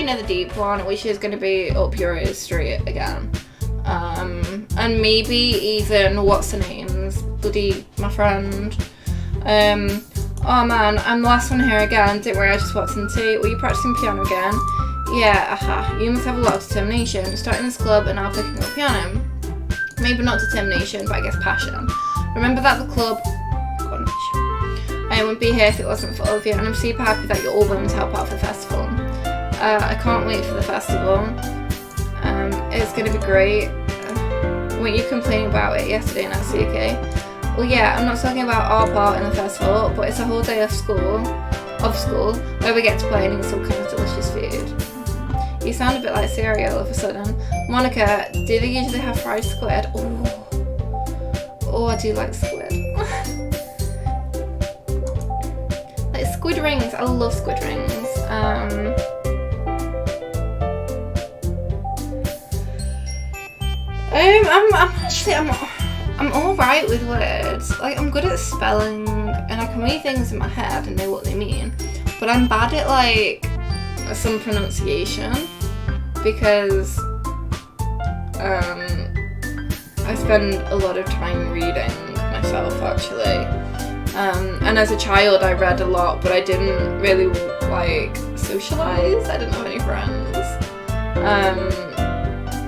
another deep one, which is going to be Up Your Ears Street again. And maybe even, what's her name's? Bloody, my friend. Oh man, I'm the last one here again. Don't worry, I just walked in tea. Were you practicing piano again? Yeah, aha. You must have a lot of determination. Starting this club and now picking up piano. Maybe not determination, but I guess passion. Remember that the club... I wouldn't be here if it wasn't for all of you, and I'm super happy that you're all willing to help out for the festival. I can't wait for the festival. It's going to be great. Weren't you complaining about it yesterday, Nancy? Okay. Well, yeah, I'm not talking about our part in the festival, but it's a whole day of school, where we get to play and eat some kind of delicious food. You sound a bit like Siri all of a sudden. Monica, do they usually have fried squid? Oh, I do like squid. Like squid rings, I love squid rings. I'm alright with words. Like, I'm good at spelling and I can read things in my head and know what they mean, but I'm bad at like some pronunciation because I spend a lot of time reading myself actually. And as a child I read a lot, but I didn't really like socialise. I didn't have any friends. And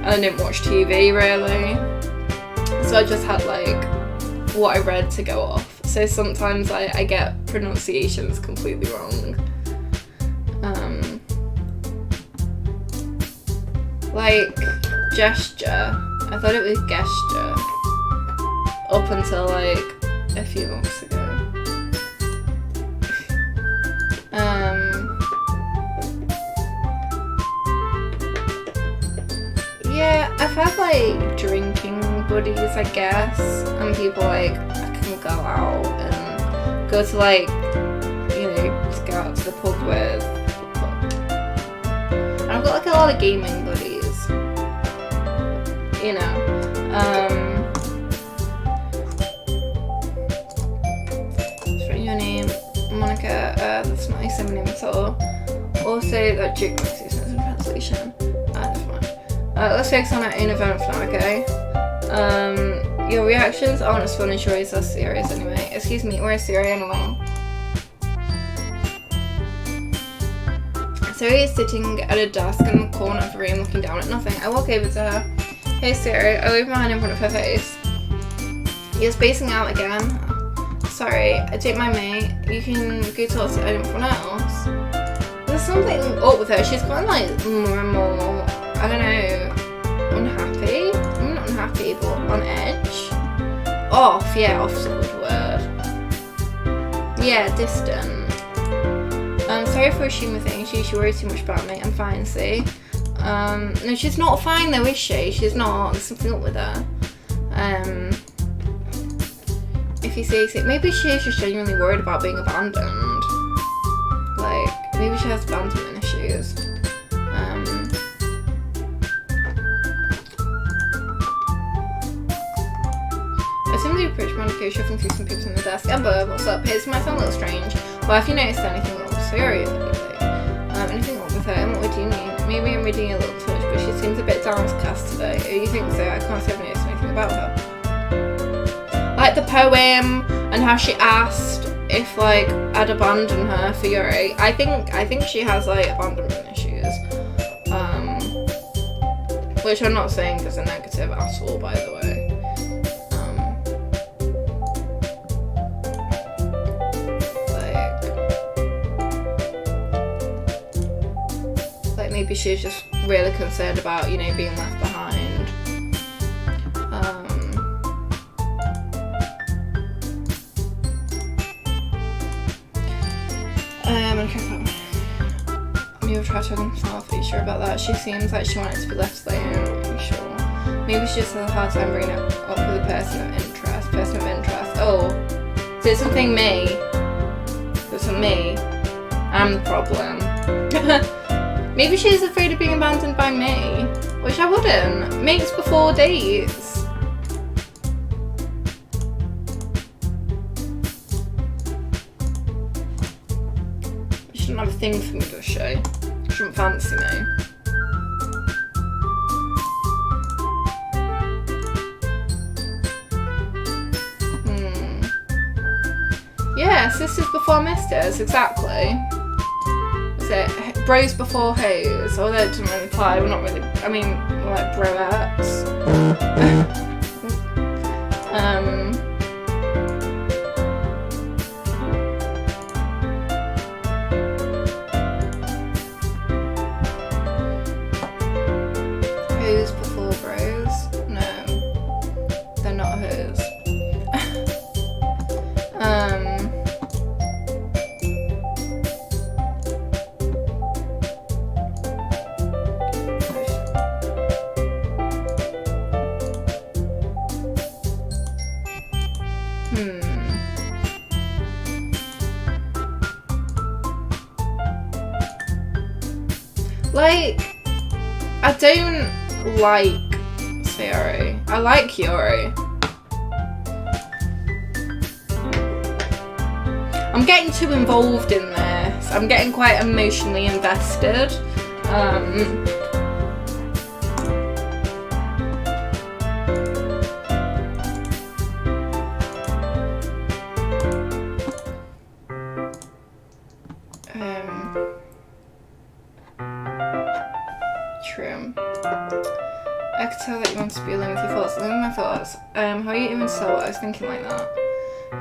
I didn't watch TV really. So I just had like what I read to go off. So sometimes I get pronunciations completely wrong. Like gesture. I thought it was gesture up until like a few months ago. Yeah, I've had like drinking buddies, I guess, and people like I can go out and go to like, you know, just go out to the pub with. And I've got like a lot of gaming buddies, you know. Just write your name, Monica. That's not a similar name at all. Also, that joke makes no sense in translation. Never mind. Let's focus on our own event for now, okay? Your reactions aren't as fun and sure as us serious anyway. Excuse me, where's Siri anyway? Siri is sitting at a desk in the corner of the room looking down at nothing. I walk over to her. Hey Siri, I leave my hand in front of her face. You're spacing out again. Sorry, I don't mind me. You can go talk to anyone else. There's something up with her. She's gotten like more and more, I don't know, unhappy. I'm not unhappy, but on edge. Off, yeah, off's a good word. Yeah, distant. Sorry for assuming things. She worries too much about me. I'm fine, see? No, she's not fine though, is she? She's not. There's something up with her. If you say so, maybe she is just genuinely worried about being abandoned. Like, maybe she has abandonment issues. I simply approached Monica, shuffling through some people on the desk. Amber, what's up? It might sound a little strange. Well, if you noticed anything wrong with Siri lately, anything wrong with her, and what do you mean? Maybe I'm reading a little touch, but she seems a bit downcast today. Oh, you think so? I can't say I've noticed anything about her. Like the poem and how she asked if like I'd abandon her for Yuri. I think she has like abandonment issues. Which I'm not saying is a negative at all, by the way. Maybe she's just really concerned about, you know, being left behind. Maybe I'll try to talk myself. Are you sure about that? She seems like she wanted to be left alone. Are you sure? Maybe she just has a hard time bringing it up with a person of interest. Oh, so it's something me. It's me. I'm the problem. Maybe she's afraid of being abandoned by me, which I wouldn't. Mates before dates. She doesn't have a thing for me, does she? shouldn't fancy me. Yeah, sisters before misters, exactly. Is it bros before hoes? Although it doesn't really apply, we're not really, I mean, we're like broettes. Hoes before bros? No, they're not hoes. Like, I don't like Sayori. I like Yuri. I'm getting too involved in this. I'm getting quite emotionally invested. True. I could tell that you want to be alone with your thoughts. Alone with my thoughts. How are you even tell what I was thinking like that?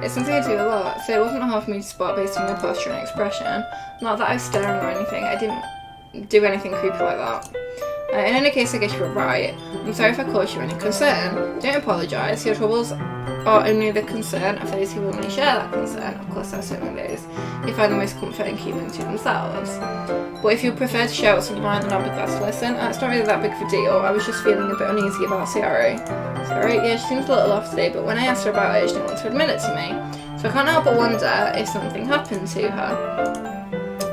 It's something I do a lot, so it wasn't hard for me to spot based on your posture and expression. Not that I was staring or anything, I didn't do anything creepy like that. In any case, I guess you were right. I'm sorry if I caused you any concern. Don't apologise, your troubles are only the concern of those who willingly share that concern. Of course, there are certainly those who find the most comfort in keeping to themselves. But if you prefer to share what's on your mind, then I'll be glad to listen. It's not really that big of a deal, I was just feeling a bit uneasy about Sayori. Sayori, yeah, she seems a little off today, but when I asked her about it, she didn't want to admit it to me. So I can't help but wonder if something happened to her.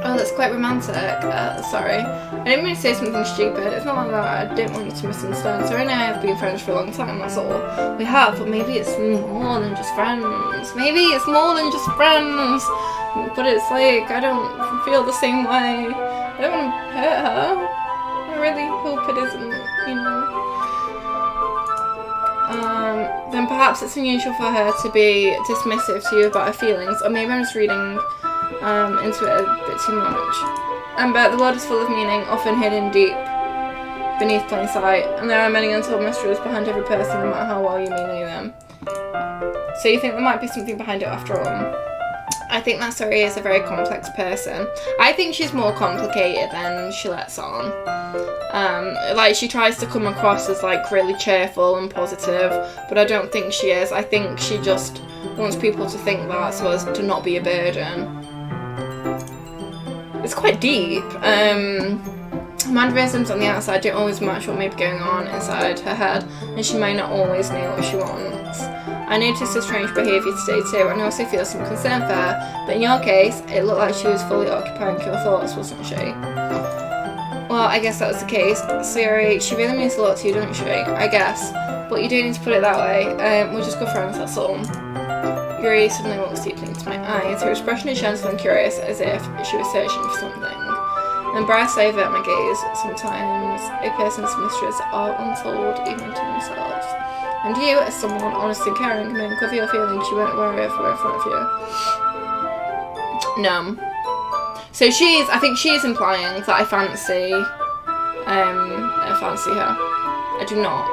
Oh, that's quite romantic. Sorry. I didn't mean to say something stupid. It's not like that. I didn't want you to misunderstand. Sorry, and I have been friends for a long time, that's all. We have, but maybe it's more than just friends. Maybe it's more than just friends. But it's like, I don't feel the same way. I don't want to hurt her. I really hope it isn't, you know. Then perhaps it's unusual for her to be dismissive to you about her feelings, or maybe I'm just reading into it a bit too much. But the world is full of meaning, often hidden deep beneath plain sight, and there are many untold mysteries behind every person, no matter how well you may know them. So you think there might be something behind it after all? I think that Sayori is a very complex person. I think she's more complicated than she lets on. Like, she tries to come across as like really cheerful and positive, but I don't think she is. I think she just wants people to think that so as to not be a burden. It's quite deep. Mannerisms on the outside don't always match what may be going on inside her head, and she may not always know what she wants. I noticed her strange behaviour today too, and I also feel some concern for her, but in your case, it looked like she was fully occupying your thoughts, wasn't she? Well, I guess that was the case. Sayori, she really means a lot to you, doesn't she? I guess. But you don't need to put it that way. We're just good friends, that's all. Yuri suddenly looks deeply into my eyes. Her expression is gentle and curious, as if she was searching for something. And breaths over at my gaze. Sometimes a person's mysteries are untold even to themselves. And you, as someone honest and caring, can make of your feelings you weren't aware of were in front of you. No. So I think she's implying that I fancy her. I do not.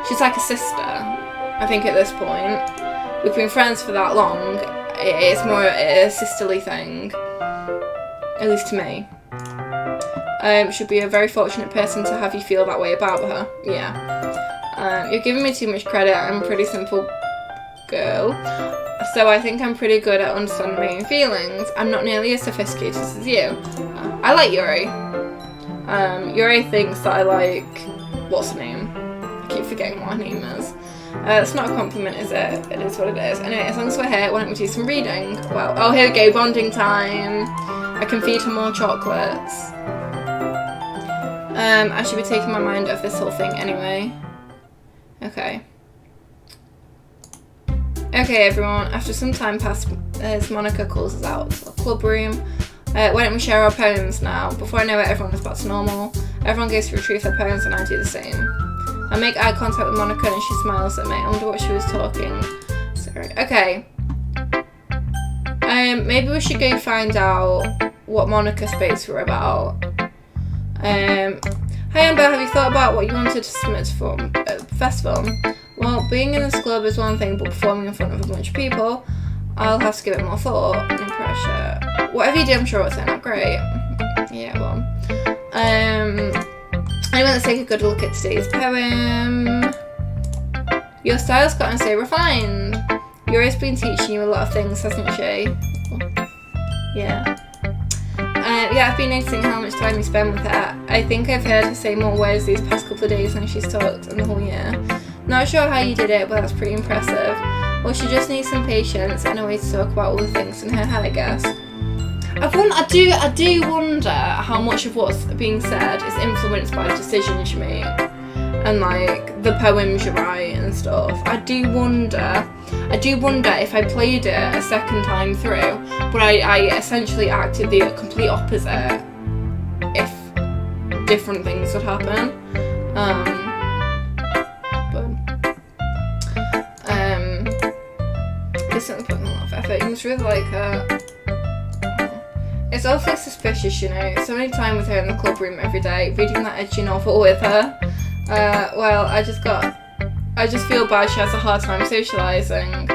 She's like a sister, I think, at this point. We've been friends for that long. It's more a sisterly thing. At least to me. Should be a very fortunate person to have you feel that way about her. Yeah. You're giving me too much credit. I'm a pretty simple girl. So I think I'm pretty good at understanding my own feelings. I'm not nearly as sophisticated as you. I like Yuri. Yuri thinks that I like... What's her name? I keep forgetting what her name is. It's not a compliment, is it? It is what it is. Anyway, as long as we're here, why don't we do some reading? Well, oh, here we go, bonding time. I can feed her more chocolates. I should be taking my mind off this whole thing anyway. Okay. Okay, everyone. After some time passed, as Monica calls us out to the club room, Why don't we share our poems now? Before I know it, everyone is back to normal. Everyone goes to retrieve their poems and I do the same. I make eye contact with Monica and she smiles at me. I wonder what she was talking. Sorry. Okay. Maybe we should go find out what Monica speaks were about. Hi Amber, have you thought about what you wanted to submit for at the festival? Well, being in this club is one thing, but performing in front of a bunch of people, I'll have to give it more thought. No pressure. Whatever you do, I'm sure it'll turn out great. Yeah, well. Anyone let's take a good look at today's poem. Your style's gotten so refined. Yuri's been teaching you a lot of things, hasn't she? Yeah. Yeah, I've been noticing how much time you spend with her. I think I've heard her say more words these past couple of days than she's talked in the whole year. Not sure how you did it, but that's pretty impressive. Well, she just needs some patience and a way to talk about all the things in her head, I guess. I do wonder how much of what's being said is influenced by the decisions you make and like the poems you write and stuff. I do wonder if I played it a second time through, but I essentially acted the complete opposite if different things would happen. It's something putting a lot of effort. You must really like her. It's awfully suspicious, you know. So many time with her in the club room every day, reading that edgy novel with her. Well, I just feel bad she has a hard time socialising.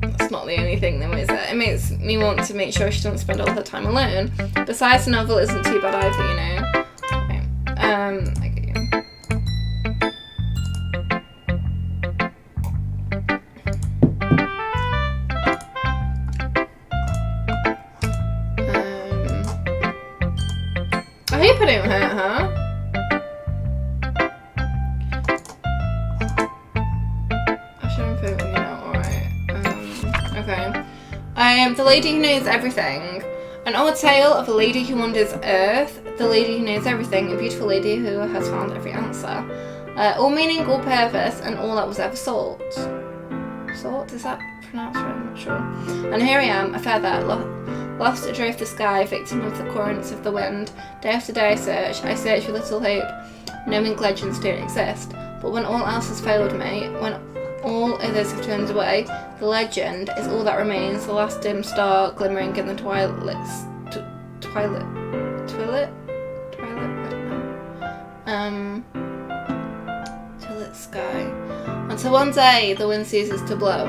That's not the only thing though, is it? It makes me want to make sure she doesn't spend all her time alone. Besides, the novel isn't too bad either, you know. Right. I get you. I hope I don't hurt her. I am the lady who knows everything. An old tale of a lady who wanders earth, the lady who knows everything, a beautiful lady who has found every answer. All meaning, all purpose, and all that was ever sought. Sought? Is that pronounced right? I'm not sure. And here I am, a feather, lost adrift the sky, victim of the currents of the wind. Day after day I search with little hope, knowing legends don't exist. But when all else has failed me, when all others have turned away, the legend is all that remains, the last dim star glimmering in the twilight, I don't know. Twilit sky. Until one day the wind ceases to blow.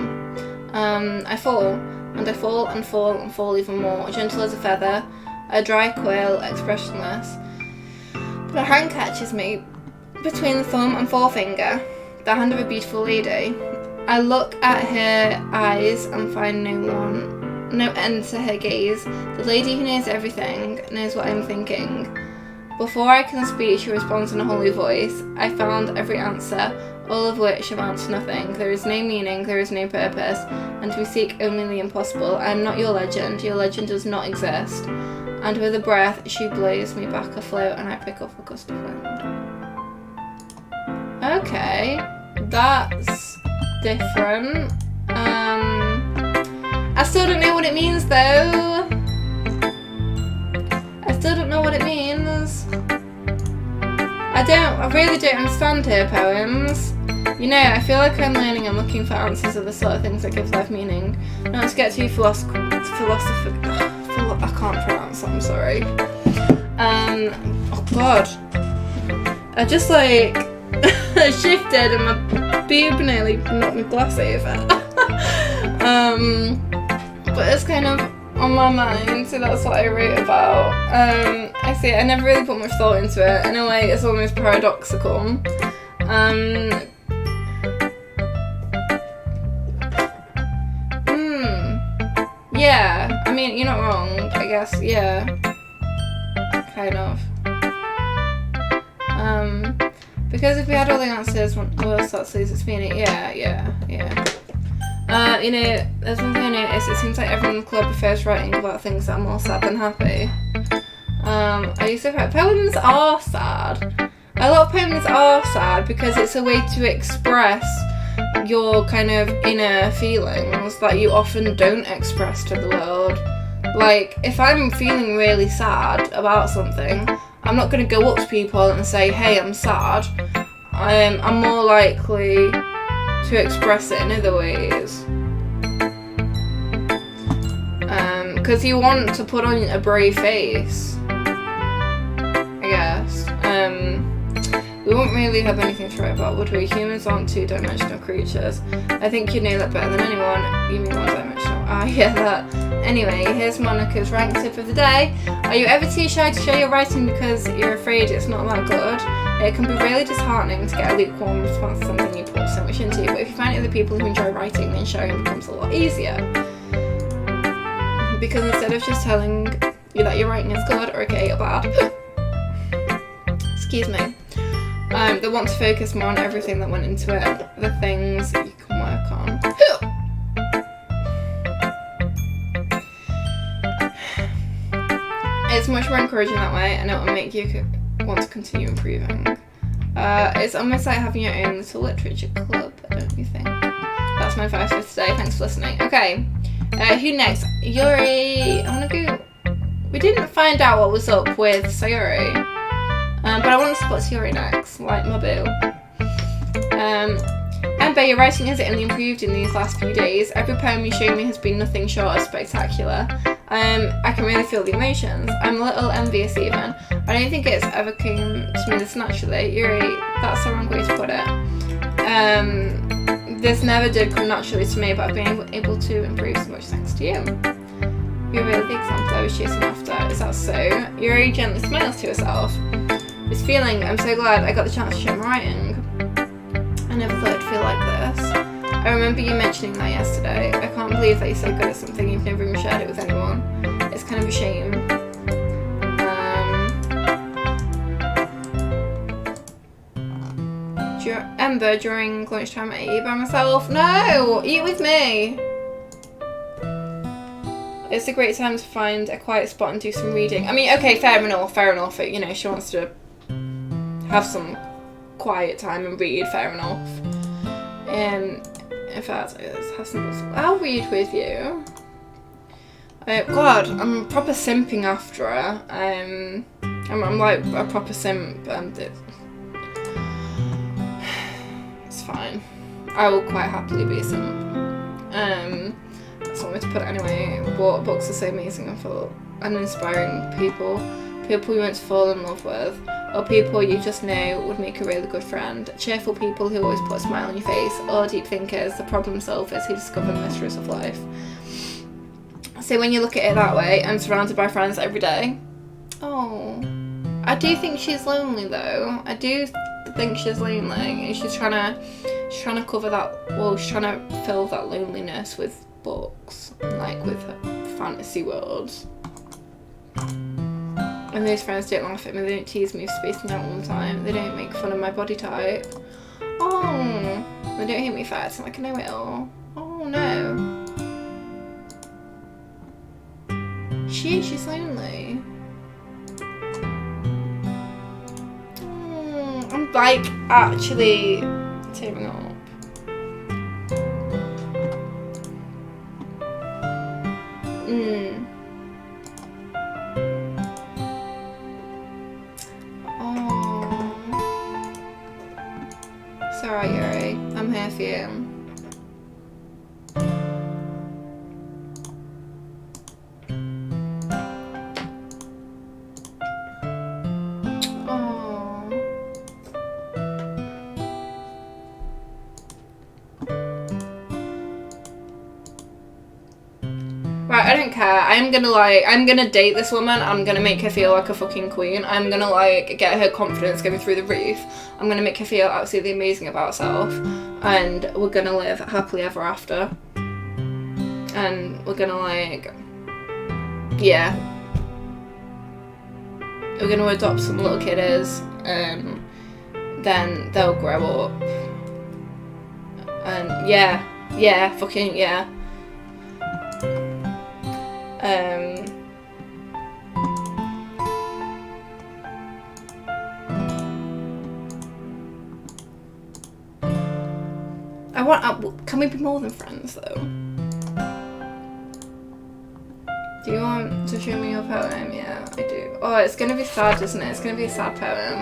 I fall, and I fall and fall and fall even more, gentle as a feather, a dry quill, expressionless. But a hand catches me between the thumb and forefinger, the hand of a beautiful lady. I look at her eyes and find no end to her gaze. The lady who knows everything knows what I'm thinking. Before I can speak, she responds in a holy voice. I found every answer, all of which amount to nothing. There is no meaning, there is no purpose, and we seek only the impossible. I am not your legend does not exist. And with a breath, she blows me back afloat and I pick up a gust of wind. Okay, that's different. I still don't know what it means though. I still don't know what it means. I really don't understand her poems. You know, I feel like I'm learning and looking for answers of the sort of things that give life meaning. Not to get too philosophical. I can't pronounce that, I'm sorry. Oh god. I just like shifted and my boob nearly knocked my glass over. But it's kind of on my mind, so that's what I wrote about. I see, I never really put much thought into it. In a way, it's almost paradoxical. Yeah, I mean, you're not wrong, I guess, yeah. Kind of. Because if we had all the answers, when the world starts to lose its meaning, yeah. You know, there's one thing I noticed, it seems like everyone in the club prefers writing about things that are more sad than happy. I used to write, poems are sad. A lot of poems are sad because it's a way to express your kind of inner feelings that you often don't express to the world. Like, if I'm feeling really sad about something, I'm not going to go up to people and say, hey, I'm sad. I'm more likely to express it in other ways. Because you want to put on a brave face, I guess. We won't really have anything to write about, would we? Humans aren't two-dimensional creatures. I think you know that better than anyone. You mean one-dimensional? Ah, yeah, that. Anyway, here's Monica's rank tip of the day. Are you ever too shy to share your writing because you're afraid it's not that good? It can be really disheartening to get a lukewarm response to something you put so much into, but if you find other people who enjoy writing, then sharing becomes a lot easier. Because instead of just telling you that your writing is good or okay or bad, excuse me, they want to focus more on everything that went into it, the things you can work on. It's much more encouraging that way, and it will make you want to continue improving. It's almost like having your own little literature club, don't you think? That's my advice for today. Thanks for listening. Okay, who next? Yuri. I want to go. We didn't find out what was up with Sayuri, but I want to spot Yuri next, like my boo. Ember, your writing has only improved in these last few days. Every poem you show me has been nothing short of spectacular. I can really feel the emotions. I'm a little envious even. I don't think it's ever came to me this naturally. Yuri, that's the wrong way to put it. This never did come naturally to me, but I've been able to improve so much thanks to you. You're really the example I was chasing after. Is that so? Yuri gently smiles to herself. This feeling, I'm so glad I got the chance to share my writing. I never thought it'd feel like this. I remember you mentioning that yesterday. I can't believe that you're so good at something you've never even shared it with anyone. It's kind of a shame. Ember, during lunchtime I eat by myself. No! Eat with me! It's a great time to find a quiet spot and do some reading. I mean, okay, fair enough. You know, she wants to have some quiet time and read, fair enough. In fact, let's have some books. I'll read with you. God, I'm proper simping after her. I'm like a proper simp, and it's fine. I will quite happily be a simp. That's what I'm going to put it anyway. But books are so amazing and full and inspiring people you want to fall in love with, or people you just know would make a really good friend. Cheerful people who always put a smile on your face, or deep thinkers, the problem solvers who discover the mysteries of life. So when you look at it that way, I'm surrounded by friends every day. Oh, I do think she's lonely though. I do think she's lonely, and she's trying to cover that. Well, she's trying to fill that loneliness with books, like with fantasy worlds. And those friends don't laugh at me, they don't tease me for spacing out all the time, they don't make fun of my body type. Oh, they don't hate me for acting like I know it all. Oh no. She's lonely. I'm like actually tearing up. It's alright, Yuri. I'm here for you. Right, I don't care. I'm gonna date this woman. I'm gonna make her feel like a fucking queen. I'm gonna like get her confidence going through the roof. I'm gonna make her feel absolutely amazing about herself. And we're gonna live happily ever after. And we're gonna like, yeah. We're gonna adopt some little kiddies. Then they'll grow up. And yeah, fucking yeah. Can we be more than friends though? Do you want to show me your poem? Yeah, I do. Oh, it's going to be sad, isn't it? It's going to be a sad poem.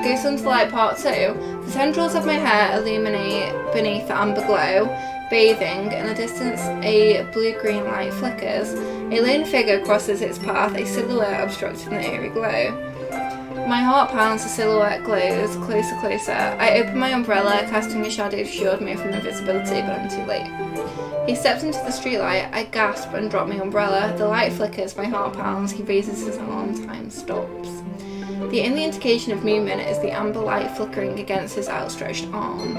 Ghost on Light Part 2. The tendrils of my hair illuminate beneath the amber glow. Bathing, in the distance a blue-green light flickers. A lone figure crosses its path, a silhouette obstructing the eerie glow. My heart pounds, the silhouette glows, closer, closer. I open my umbrella, casting a shadow to shield me from invisibility, but I'm too late. He steps into the streetlight, I gasp and drop my umbrella. The light flickers, my heart pounds, he raises his arm, time stops. The only indication of movement is the amber light flickering against his outstretched arm.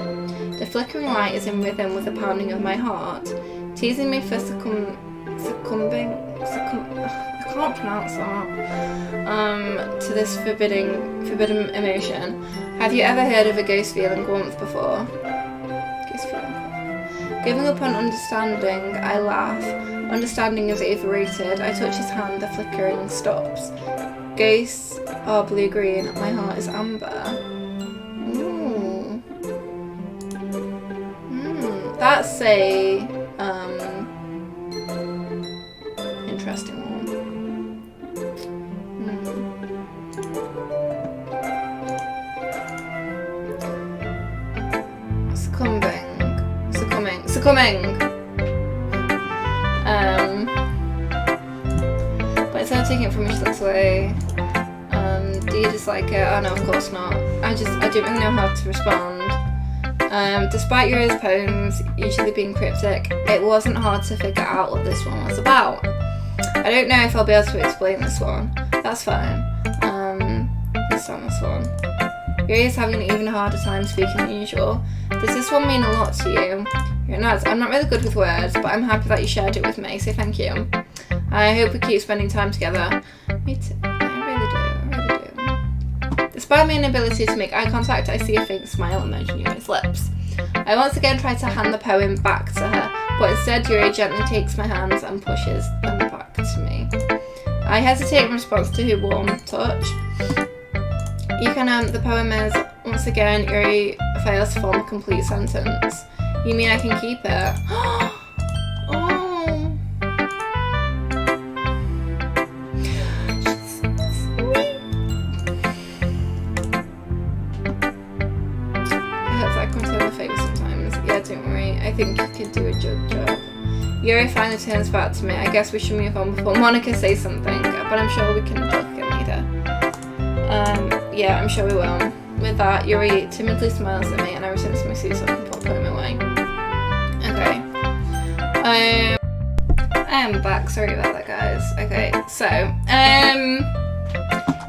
The flickering light is in rhythm with the pounding of my heart, teasing me for succumbing, I can't pronounce that, to this forbidden emotion. Have you ever heard of a ghost feeling warmth before? Ghost feeling. Giving up on understanding, I laugh. Understanding is overrated. I touch his hand, the flickering stops. Ghosts are blue-green, my heart is amber. Ooh. That's a interesting one. Succumbing. But instead of taking it from me, she looks away. Do you dislike it? Oh no, of course not. I don't really know how to respond. Despite your poems usually being cryptic, it wasn't hard to figure out what this one was about. I don't know if I'll be able to explain this one. That's fine. Let's start this one. Yuri is having an even harder time speaking than usual. Does this one mean a lot to you? You're nuts. I'm not really good with words, but I'm happy that you shared it with me, so thank you. I hope we keep spending time together. Me too. I really do. Despite my inability to make eye contact, I see a faint smile emerging in his lips. I once again try to hand the poem back to her, but instead Yuri gently takes my hands and pushes them back to me. I hesitate in response to her warm touch. You can, the poem is, once again, Yuri fails to form a complete sentence. You mean I can keep it? Oh. I hope that comes to my favour sometimes. Yeah, don't worry. I think you could do a good job. Yuri finally turns back to me. I guess we should move on before Monica says something, but I'm sure we can talk again later. Yeah, I'm sure we will. With that, Yuri timidly smiles at me and I return to my seat so I can put the poem away. Okay. I am back. Sorry about that, guys. Okay, so,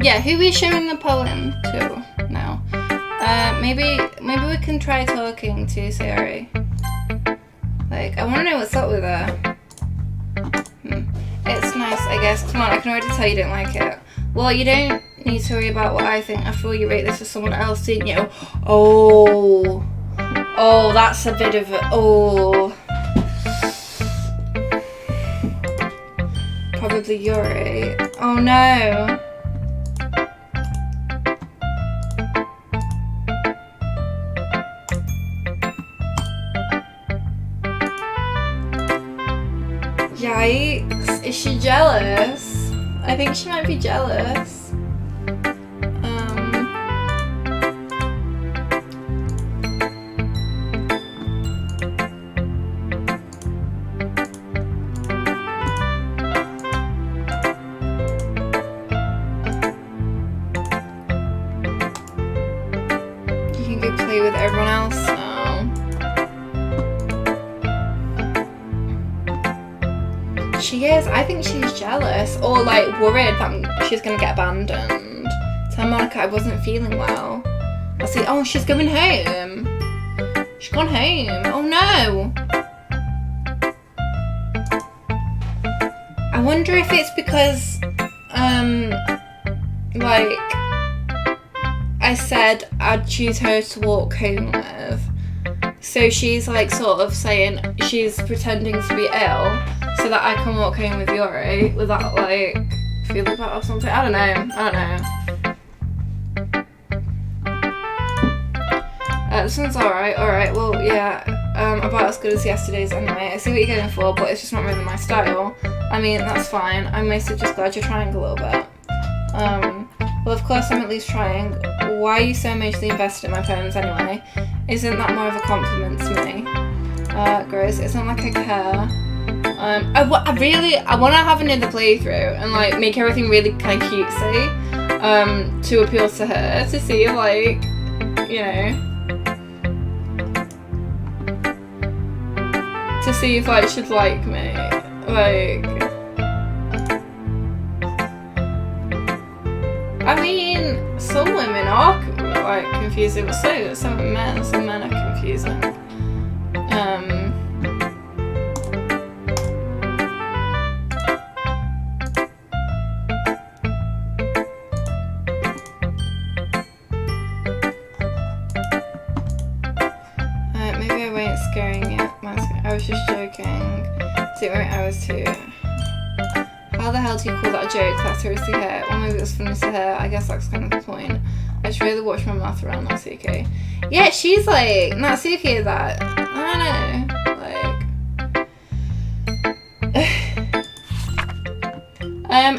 yeah, who are we showing the poem to now? Maybe we can try talking to Sayori. Like, I want to know what's up with her. It's nice, I guess. Come on, I can already tell you don't like it. Well, you don't need to worry about what I think. After all, you rate this for someone else, didn't you? Oh, that's a bit of a... Oh. Probably Yuri. Oh, no. Yikes. Is she jealous? I think she might be jealous. You can go play with everyone else now. She is. I think she's jealous or like worried that she's gonna get abandoned. Tell Monica I wasn't feeling well. I'll say, oh, she's going home. She's gone home. Oh no. I wonder if it's because, like, I said I'd choose her to walk home with. So she's like sort of saying she's pretending to be ill so that I can walk home with Yuri without like feeling bad or something. I don't know. This one's alright, well yeah, about as good as yesterday's anyway. I see what you're going for, but it's just not really my style. I mean, that's fine. I'm mostly just glad you're trying a little bit. Well, of course I'm at least trying. Why are you so emotionally invested in my poems anyway? Isn't that more of a compliment to me? Gross. It's not like I care. I want to have another playthrough and like make everything really kind of cutesy, to appeal to her, to see like, you know, to see if like she'd like me, like. I mean, some women are like confusing, but so some men are confusing. Maybe I wasn't scaring you. I was just joking. Don't worry, I was too. How the hell do you call that a joke? That seriously hurt. Well, maybe it was funny to her. I guess that's kind of the point. I should really watch my mouth around Natsuki. Yeah, she's like, Natsuki is that. I don't know.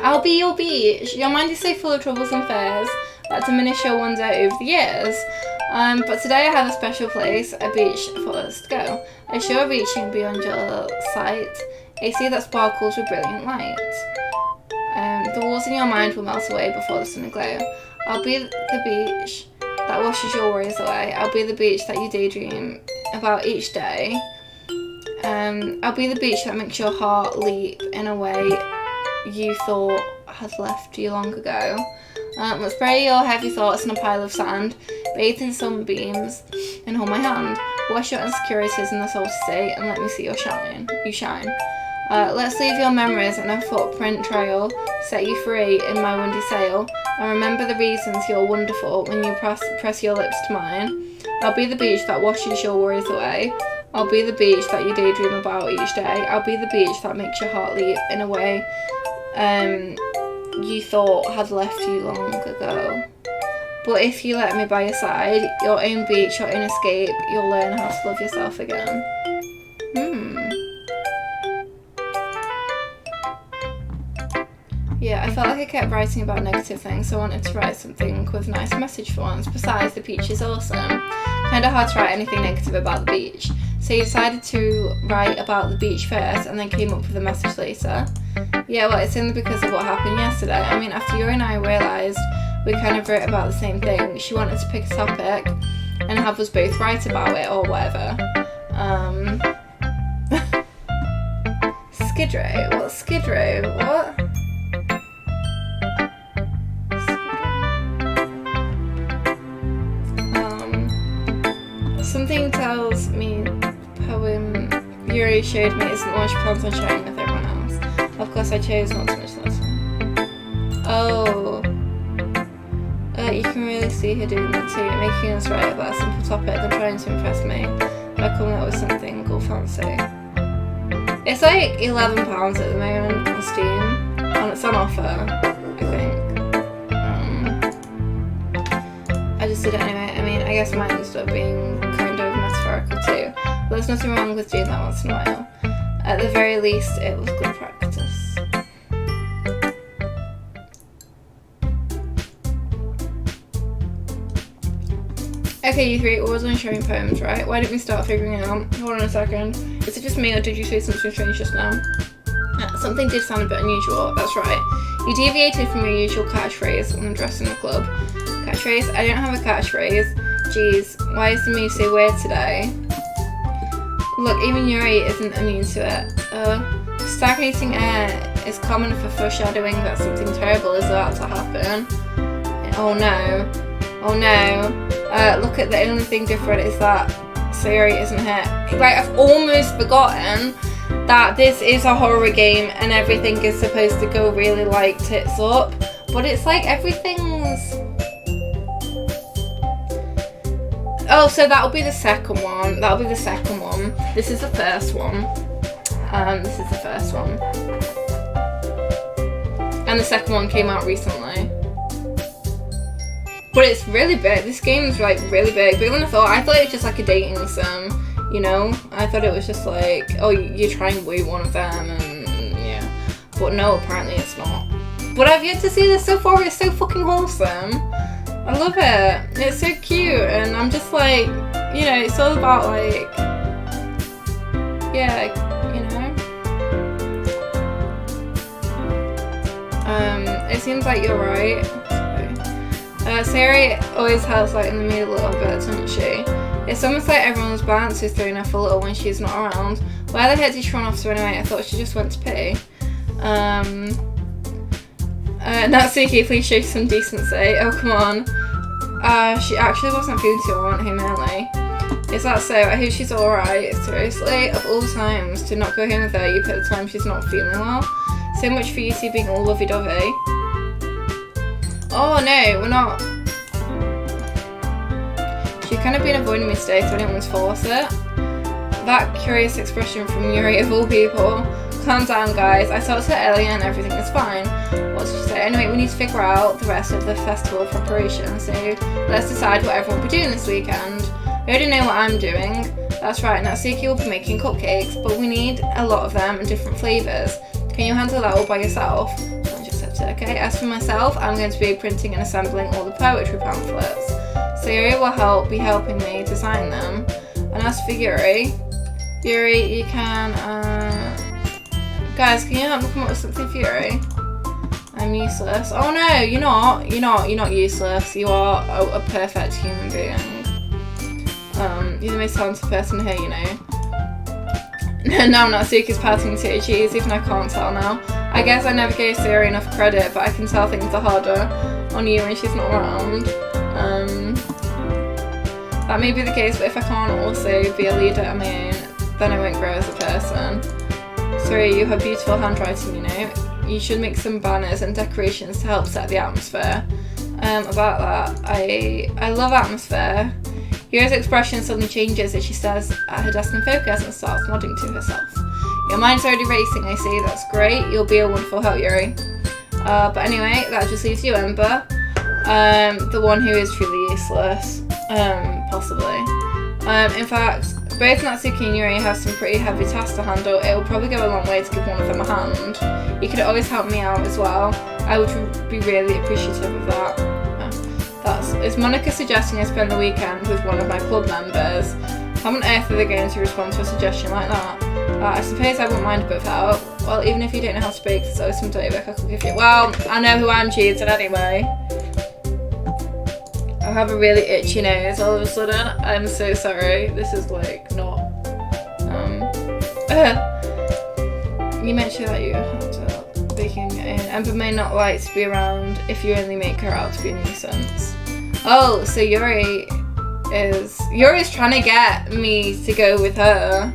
I'll be your beach. Your mind is so full of troubles and fears that diminish your wonder over the years. But today I have a special place, a beach for us to go. A shore reaching beyond your sight. A sea that sparkles with brilliant light. The walls in your mind will melt away before the sun glow. I'll be the beach that washes your worries away. I'll be the beach that you daydream about each day. I'll be the beach that makes your heart leap in a way you thought had left you long ago. Let's bury your heavy thoughts in a pile of sand, bathe in sunbeams, and hold my hand. Wash your insecurities in the salty sea and let me see you shine. Let's leave your memories in a footprint trail, set you free in my windy sail, and remember the reasons you're wonderful when you press your lips to mine. I'll be the beach that washes your worries away. I'll be the beach that you daydream about each day. I'll be the beach that makes your heart leap in a way you thought had left you long ago. But if you let me by your side, your own beach, your own escape, you'll learn how to love yourself again. Yeah, I felt like I kept writing about negative things, so I wanted to write something with a nice message for once. Besides, the beach is awesome. Kinda hard to write anything negative about the beach. So you decided to write about the beach first and then came up with a message later. Yeah, well, it's only because of what happened yesterday. I mean, after you and I realised we kind of wrote about the same thing, she wanted to pick a topic and have us both write about it or whatever. Skid Row? What's Skid Row? What? Something tells me the poem Yuri showed me isn't what she plans on sharing with everyone else. Of course I chose not to mention this one. Oh. You can really see her doing that too, making us write about a simple topic and trying to impress me by coming up with something all fancy. It's like £11 at the moment on Steam, and it's on offer, I think. I just did it anyway. I mean, I guess mine ended up being kind of metaphorical too, but there's nothing wrong with doing that once in a while. At the very least, it was good practice. Okay, you three, we're done sharing poems, right? Why don't we start figuring it out? Hold on a second. Is it just me or did you say something strange just now? Something did sound a bit unusual, that's right. You deviated from your usual catchphrase when dressed in the club. Catchphrase? I don't have a catchphrase. Jeez, why is the mood so weird today? Look, even Yuri isn't immune to it. Stagnating air is common for foreshadowing that something terrible is about to happen. Oh no. Oh no. Look at the only thing different is that Sayori isn't here. Like, I've almost forgotten that this is a horror game and everything is supposed to go really like tits up. But it's like everything's... Oh, so that'll be the second one. That'll be the second one. This is the first one. This is the first one. And the second one came out recently. But it's really big. This game's like really big. Bigger than I thought. I thought it was just like a dating sim, you know? I thought it was just like, oh, you try and woo one of them and yeah. but no, apparently it's not. But I've yet to see this so far. It's so fucking wholesome. I love it. It's so cute, and I'm just like, you know, it's all about like, yeah, you know. It seems like you're right. Siri always has like in the mood a little bit, doesn't she? It's almost like everyone's balance is thrown off a little when she's not around. Where the heck did she run off to anyway? I thought she just went to pee. Natsuki, please show some decency. Oh, come on. She actually wasn't feeling too well, wasn't mainly. Is that so? I hope she's alright. Seriously? Of all times, to not go home with her, you put the time she's not feeling well? So much for you two being all lovey-dovey. Oh no, we're not. She's kind of been avoiding me today, so I didn't want to force it. That curious expression from Yuri of all people. Calm down, guys. I talked to her earlier and everything is fine. What did she say? Anyway, we need to figure out the rest of the festival preparation, so let's decide what everyone will be doing this weekend. I already know what I'm doing. That's right, Natsuki will be making cupcakes, but we need a lot of them and different flavours. Can you handle that all by yourself? Okay, as for myself, I'm going to be printing and assembling all the poetry pamphlets. So Yuri will be helping me design them. And as for Yuri, you can, guys, can you help me come up with something for Yuri? I'm useless. Oh no, you're not useless. You are a perfect human being. You're the most talented person here, you know. Now Natsuki's passing to cheese, even I can't tell now. I guess I never gave Siri enough credit, but I can tell things are harder on you when she's not around. That may be the case, but if I can't also be a leader on my own, then I won't grow as a person. Sorry, you have beautiful handwriting, you know. You should make some banners and decorations to help set the atmosphere. About that, I love atmosphere. Yuri's expression suddenly changes as she stares at her desk in focus and starts nodding to herself. Your mind's already racing, I see. That's great. You'll be a wonderful help, Yuri. But anyway, that just leaves you, Ember. The one who is truly useless. Possibly. In fact, both Natsuki and Yuri have some pretty heavy tasks to handle. It will probably go a long way to give one of them a hand. You could always help me out as well. I would be really appreciative of that. Is Monica suggesting I spend the weekend with one of my club members? How on earth are they going to respond to a suggestion like that? I suppose I wouldn't mind a bit of help. Well, even if you don't know how to speak, there's always some dirty work I could give you. Well, I know who I'm cheating anyway. I have a really itchy nose all of a sudden. I'm so sorry. This is like not. You mentioned that you have to baking in. Ember may not like to be around if you only make her out to be a nuisance. Oh, so Yuri's trying to get me to go with her.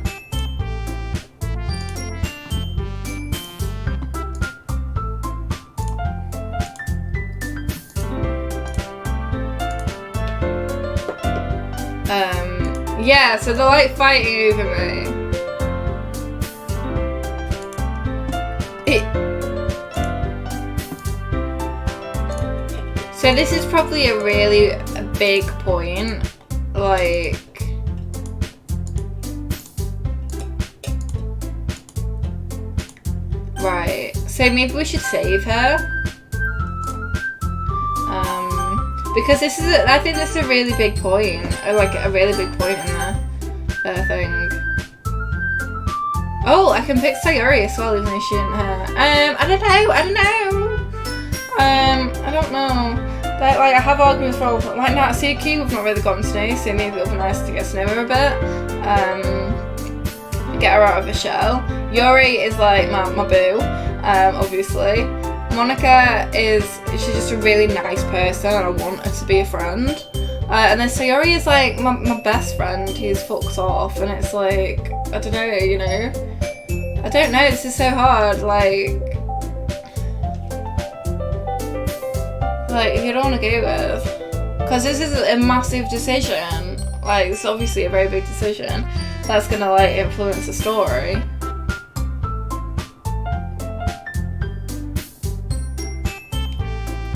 Yeah, so they're like fighting over me. So this is probably a really big point, like, right, so maybe we should save her, because this is, I think this is a really big point, like a really big point in the thing. Oh, I can pick Sayori as well, even though she didn't I don't know. Like I have arguments for like Natsuki, we've not really gotten to know, so maybe it'll be nice to get to know her a bit. Get her out of her shell. Yuri is like my boo, obviously. Monica she's just a really nice person and I want her to be a friend. And then Sayori is like my best friend who's fucked off, and it's like, I don't know, you know. I don't know, this is so hard, like you don't want to go with, because this is a massive decision, like it's obviously a very big decision that's gonna like influence the story.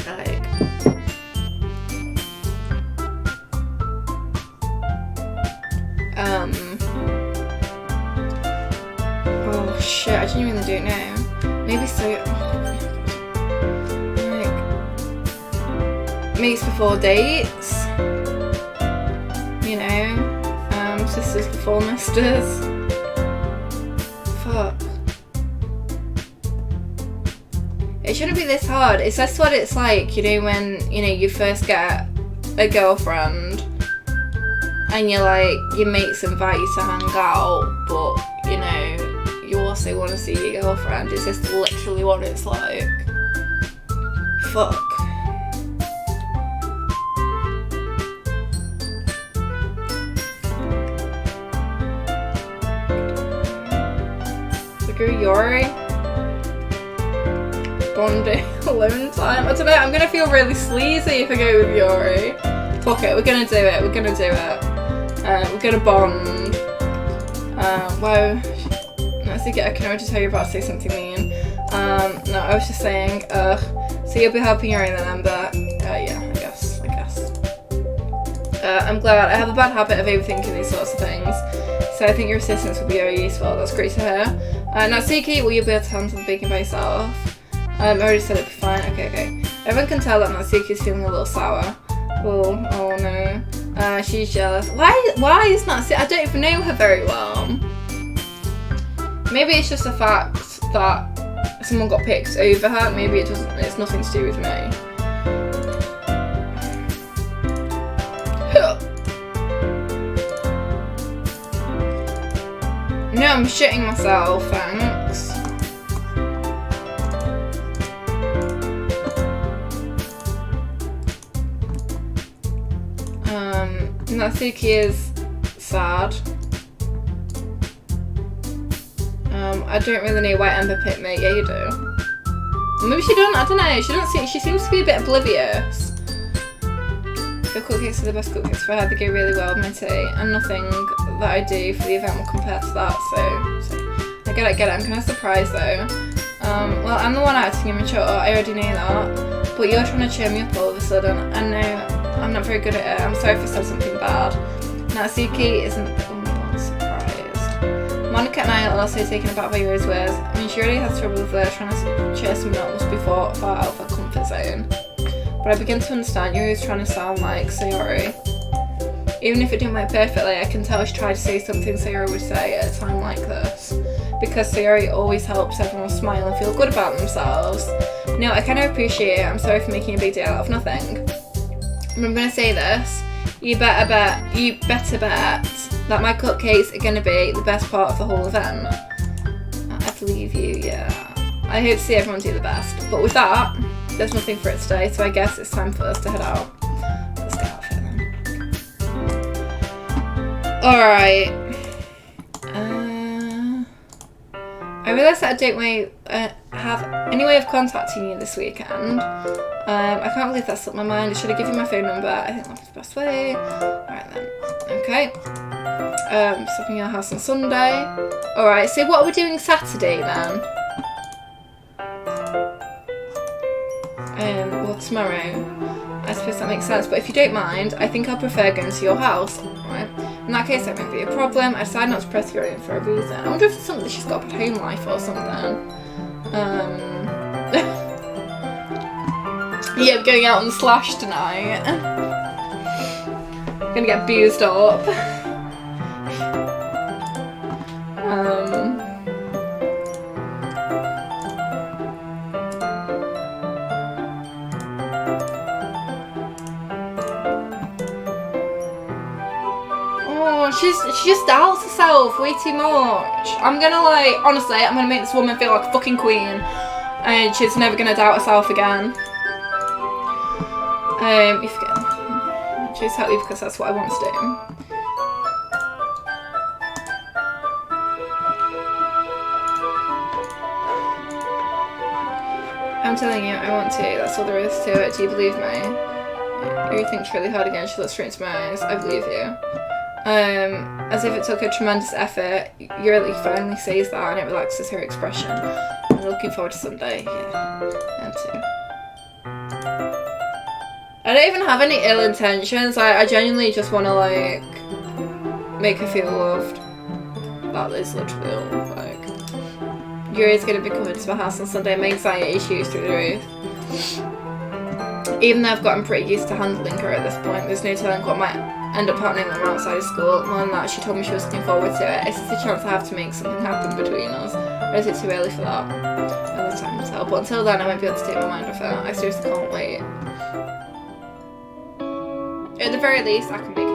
Like, oh shit, I genuinely don't know. Maybe so. Like, mates before dates. You know, sisters before misters. Fuck. It shouldn't be this hard. It's just what it's like, you know, when, you know, you first get a girlfriend and you're like, your mates invite you to hang out, but, you know, you also want to see your girlfriend. It's just literally what it's like. Fuck. Yori. Bonding alone time. I don't know, I'm gonna feel really sleazy if I go with Yori. Fuck it, we're gonna do it. We're gonna bond. Wow. Let's see, I can already tell you're about to say something mean. No, I was just saying, so you'll be helping Yori then, but yeah, I guess. I'm glad. I have a bad habit of overthinking these sorts of things, so I think your assistance will be very useful. That's great to hear. Natsuki, will you be able to handle the baking by yourself? I already said it'd be fine. Okay. Everyone can tell that Natsuki's feeling a little sour. Oh no. She's jealous. Why is Natsuki? I don't even know her very well. Maybe it's just the fact that someone got picked over her. Maybe it's nothing to do with me. No, I'm shitting myself, thanks. Natsuki is sad. I don't really know why Ember picked me. Yeah, you do. Or maybe she don't, I don't know. She seems to be a bit oblivious. Your cupcakes are the best cupcakes for her. They go really well with my tea, and nothing that I do for the event will compare to that, so I get it. I'm kind of surprised though. Well, I'm the one acting immature, I already know that, but you're trying to cheer me up all of a sudden. I know I'm not very good at it. I'm sorry if I said something bad. Natsuki isn't the only one surprised. Monica and I are also taken aback by Yuri's words. I mean, she already has trouble with trying to cheer someone up must be far out of her comfort zone. But I begin to understand Yuri's trying to sound like Sayori. Even if it didn't work perfectly, I can tell she tried to say something Sayori would say at a time like this. Because Sayori always helps everyone smile and feel good about themselves. No, I kind of appreciate it. I'm sorry for making a big deal out of nothing. And I'm going to say this. You better bet that my cupcakes are going to be the best part of the whole event. I believe you, yeah. I hope to see everyone do the best. But with that, there's nothing for it today, so I guess it's time for us to head out. Let's get out of here then. Alright. I realised that I don't have any way of contacting you this weekend. I can't believe that slipped my mind. Should I give you my phone number? I think that's the best way. Alright then. Okay. Stopping your house on Sunday. Alright, so what are we doing Saturday then? Well, tomorrow. I suppose that makes sense, but if you don't mind, I think I'll prefer going to your house. Right? In that case, that won't be a problem. I decided not to press you in for a reason. I wonder if it's something she's got a home life or something. Yeah, we're going out on the Slash tonight. Gonna get boozed up. She just doubts herself way too much. I'm gonna honestly, I'm gonna make this woman feel like a fucking queen, and she's never gonna doubt herself again. You forget. She's happy because that's what I want to do. I'm telling you, I want to. That's all there is to it. Do you believe me? You thinks really hard again. She looks straight into my eyes. I believe you. As if it took a tremendous effort, Yuri finally says that and it relaxes her expression. I'm looking forward to Sunday. Yeah, and too. I don't even have any ill intentions. I genuinely just want to make her feel loved. That is literally all. Yuri's going to be coming to my house on Sunday. My anxiety shoots through the roof. Even though I've gotten pretty used to handling her at this point, there's no telling what might end up happening when we're outside of school. More than that, she told me she was looking forward to it. Is this a chance I have to make something happen between us? Or is it too early for that? Another time will tell. But until then, I won't be able to take my mind off her. I seriously can't wait. At the very least, I can make